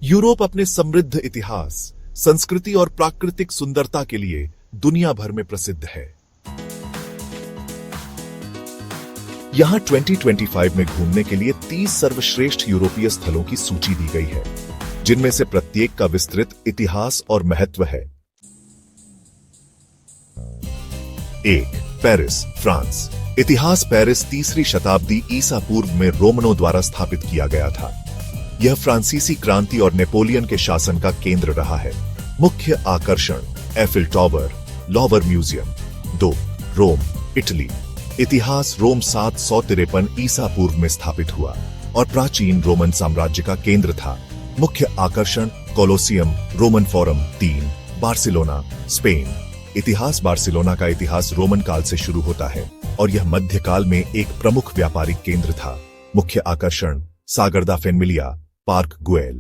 Europe अपने समृद्ध इतिहास, संस्कृति और प्राकृतिक सुंदरता के लिए दुनिया भर में प्रसिद्ध है। यहां 2025 में घूमने के लिए 30 सर्वश्रेष्ठ यूरोपीय स्थलों की सूची दी गई है, जिनमें से प्रत्येक का विस्तृत इतिहास और महत्व है। 1. Paris, France. इतिहास। पेरिस 3री शताब्दी ईसा पूर्व में रोमनों द्वारा स्थापित किया गया था। यह फ्रांसीसी क्रांति और नेपोलियन के शासन का केंद्र रहा है। मुख्य आकर्षण: एफिल टावर, लॉवर म्यूजियम। 2. रोम, इटली। इतिहास। रोम 753 ईसा पूर्व में स्थापित हुआ और प्राचीन रोमन साम्राज्य का केंद्र था। मुख्य आकर्षण: Colosseum, Roman forum. 3. Barcelona, Spain. इतिहास। बार्सिलोना का इतिहास रोमन काल से शुरू होता है और यह मध्यकाल में एक प्रमुख व्यापारिक केंद्र था। मुख्य आकर्षण: सागरदा फेमिलिया, park Guell.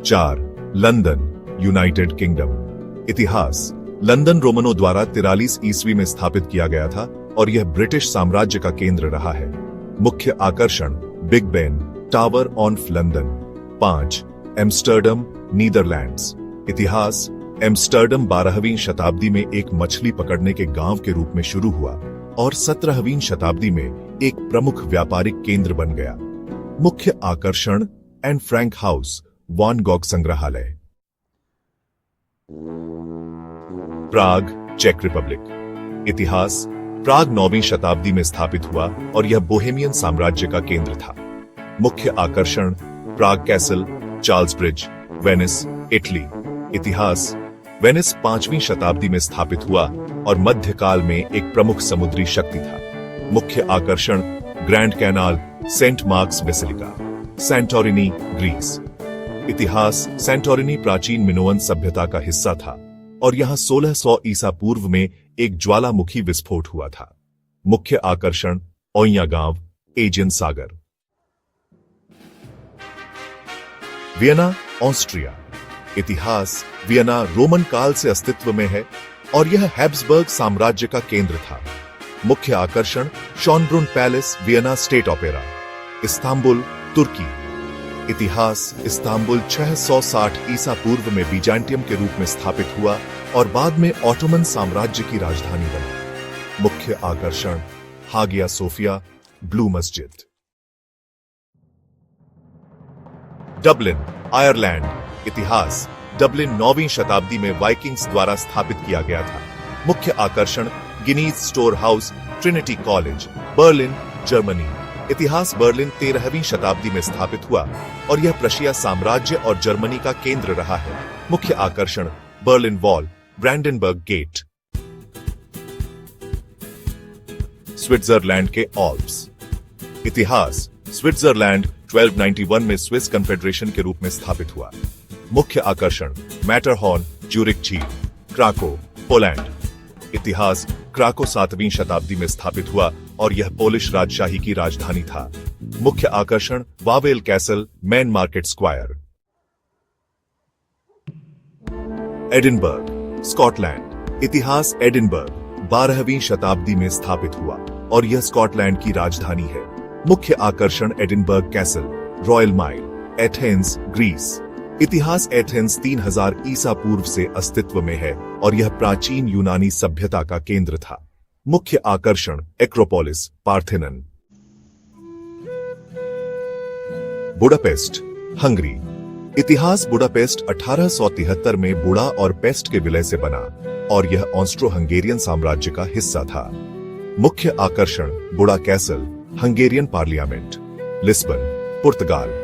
4. London, United kingdom. इतिहास। लंदन रोमनों द्वारा 43 ईस्वी में स्थापित किया गया था और यह ब्रिटिश साम्राज्य का केंद्र रहा है। मुख्य आकर्षण: big Ben, tower of London. 5. Amsterdam, Netherlands. इतिहास। एम्स्टर्डम 12वीं शताब्दी में एक मछली पकड़ने के गांव के रूप में शुरू हुआ और 17वीं शताब्दी में एक प्रमुख व्यापारिक केंद्र बन गया। मुख्य आकर्षण: एन फ्रैंक हाउस, वान गॉग संग्रहालय। प्राग, चेक रिपब्लिक। इतिहास। प्राग 9वीं शताब्दी में स्थापित हुआ और यह बोहेमियन साम्राज्य का केंद्र था। मुख्य आकर्षण: Prague Castle, Charles Bridge, Venice, Italy. इतिहास। वेनिस 5वीं शताब्दी में स्थापित हुआ और मध्यकाल में एक प्रमुख समुद्री शक्ति था। मुख्य आकर्षण: Grand Canal, Saint Mark's Basilica. Santorini, Greece. इतिहास। सैंटोरिनी प्राचीन मिनोअन सभ्यता का हिस्सा था और यहां 1600 ईसा पूर्व में एक ज्वालामुखी विस्फोट हुआ था। मुख्य आकर्षण: ओइया गांव, एजियन सागर। Vienna, Austria. इतिहास। वियना रोमन काल से अस्तित्व में है और यह हैब्सबर्ग साम्राज्य का केंद्र था। मुख्य आकर्षण: Schönbrunn Palace, Vienna State Opera. Istanbul, Turkey. इतिहास। इस्तांबुल 660 ईसा पूर्व में बीजांटियम के रूप में स्थापित हुआ और बाद में ऑटोमन साम्राज्य की राजधानी बनी। मुख्य आकर्षण: हागिया सोफिया, ब्लू मस्जिद। Dublin, Ireland. इतिहास। डबलिन 9वीं शताब्दी में वाइकिंग्स द्वारा स्थापित किया गया था। मुख्य आकर्षण: Guinness store house, Trinity college, Berlin, Germany. इतिहास। बर्लिन 13वीं शताब्दी में स्थापित हुआ और यह प्रशिया साम्राज्य और जर्मनी का केंद्र रहा है। मुख्य आकर्षण: Berlin Wall, Brandenburg Gate. Switzerland के ऑल्प्स। इतिहास। स्विट्जरलैंड 1291 में स्विस कन्फेडरेशन के रूप में स्थापित हुआ। मुख्य आकर्षण: मैटरहॉर्न, ज्यूरिक झील, क्राको, पोलैंड। इतिहास। क्राको 7वीं शताब्दी में स्थापित हुआ और यह पोलिश राजशाही की राजधानी था। मुख्य आकर्षण: Wavell castle, main market square. Edinburgh, Scotland. इतिहास। एडिनबर्ग 12वीं शताब्दी में स्थापित हुआ और यह स्कॉटलैंड की राजधानी है। मुख्य आकर्षण: Edinburgh Castle, Royal Mile, Athens, Greece. इतिहास। एथेंस 3000 ईसा पूर्व से अस्तित्व में है और यह प्राचीन यूनानी सभ्यता का केंद्र था। मुख्य आकर्षण: एक्रोपोलिस, पार्थेनन। Budapest, Hungary. इतिहास। बुडापेस्ट 1873 में बुडा और पेस्ट के विलय से बना और यह ऑस्ट्रो हंगेरियन साम्राज्य का हिस्सा था। मुख्य आकर्षण: बुडा कैसल, हंगेरियन पार्लियामेंट। लिस्बन, पुर्तगाल।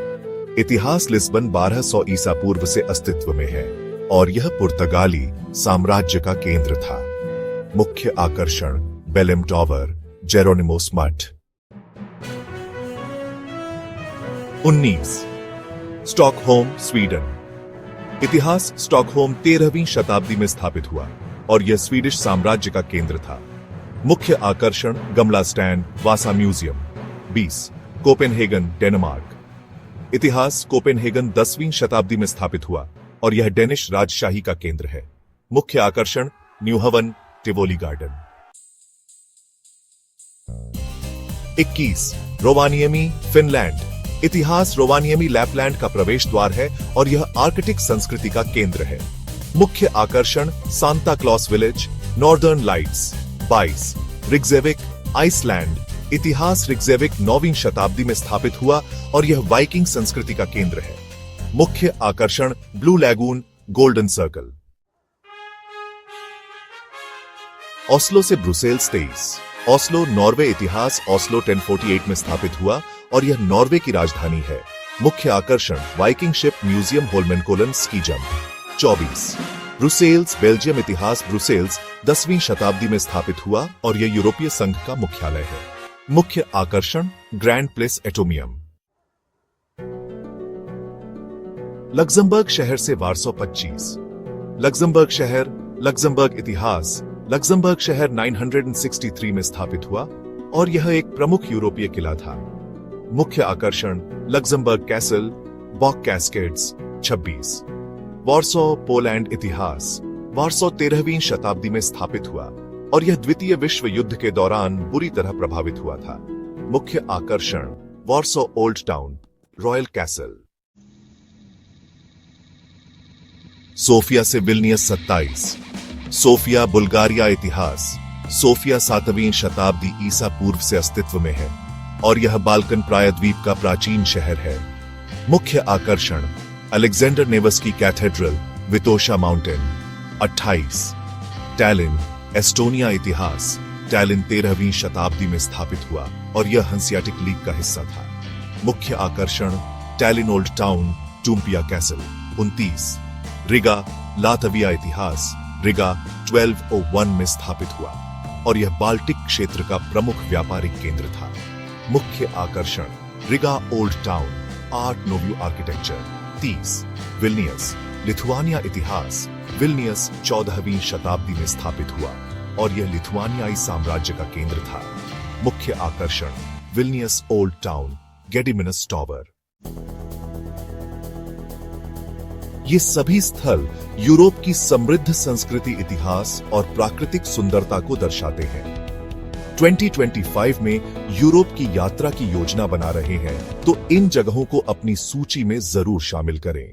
इतिहास। लिस्बन 1200 ईसा पूर्व से अस्तित्व में है और यह पुर्तगाली साम्राज्य का केंद्र था। मुख्य आकर्षण: बेलेम टावर, जेरोनिमोस मठ। 19. Stockholm, Sweden. इतिहास। स्टॉकहोम 13वीं शताब्दी में स्थापित हुआ और यह स्वीडिश साम्राज्य का केंद्र था। मुख्य आकर्षण: गमला स्टैंड, वासा म्यूजियम। 20. Copenhagen, Denmark. इतिहास। कोपेनहेगन 10वीं शताब्दी में स्थापित हुआ और यह डेनिश राजशाही का केंद्र है। मुख्य आकर्षण: न्यूहवन, टिवोली गार्डन। 21. रोवानिएमी, फिनलैंड। इतिहास रोवानियमी लैपलैंड का प्रवेश द्वार है और यह आर्कटिक संस्कृति का केंद्र है। मुख्य आकर्षण Santa Claus village, Northern Lights. 22 Reykjavik, Iceland. इतिहास रिक्जेविक 9वीं शताब्दी में स्थापित हुआ और यह वाइकिंग संस्कृति का केंद्र है। मुख्य आकर्षण blue lagoon, golden circle. Oslo से ब्रुसेल्स 23। Oslo, Norway. इतिहास ओस्लो 1048 में स्थापित हुआ और यह नॉर्वे की राजधानी है। मुख्य आकर्षण Viking ship, museum, Holmenkollen, ski jump. 24 Brussels, Belgium. इतिहास ब्रुसेल्स 10वीं शताब्दी में स्थापित हुआ और यह यूरोपीय संघ का मुख्यालय है। मुख्य आकर्षण ग्रैंड प्लेस एटोमियम। लक्जमबर्ग शहर से वार्सो 25। लक्जमबर्ग शहर, लक्जमबर्ग। इतिहास लक्जमबर्ग शहर 963 में स्थापित हुआ और यह एक प्रमुख यूरोपीय किला था। मुख्य आकर्षण Luxembourg castle, Bock cascades. 26 Warsaw, Poland. इतिहास वार्सो 13वीं शताब्दी में स्थापित हुआ और यह द्वितीय विश्व युद्ध के दौरान बुरी तरह प्रभावित हुआ था। मुख्य आकर्षण Warsaw Old Town, Royal Castle. Sofia से विल्नियस 27। Sofia, Bulgaria. इतिहास सोफिया 7वीं शताब्दी ईसा पूर्व से अस्तित्व में है और यह बाल्कन प्रायद्वीप का प्राचीन शहर है। मुख्य आकर्षण Alexander Nevsky cathedral, Vitosha mountain. 28 Tallinn, Estonia. इतिहास टैलिन 13वीं शताब्दी में स्थापित हुआ और यह हंसियाटिक लीग का हिस्सा था। मुख्य आकर्षण talin old town, टूम्पिया castle. 29 Riga, Latvia. इतिहास रिगा 1201 में स्थापित हुआ और यह बाल्टिक क्षेत्र का प्रमुख व्यापारिक केंद्र था। मुख्य आकर्षण Riga old town, art nouveau architecture. 30 Vilnius, Lithuania. इतिहास विल्नियस 14वीं शताब्दी में स्थापित हुआ और यह लिथुआनियाई साम्राज्य का केंद्र था। मुख्य आकर्षण विल्नियस ओल्ड टाउन, गेडिमिनस टॉवर। ये सभी स्थल यूरोप की समृद्ध संस्कृति, इतिहास और प्राकृतिक सुंदरता को दर्शाते हैं। 2025 में यूरोप की यात्रा की योजना बना रहे हैं तो इन जगहों को अपनी सूची में जरूर शामिल करें।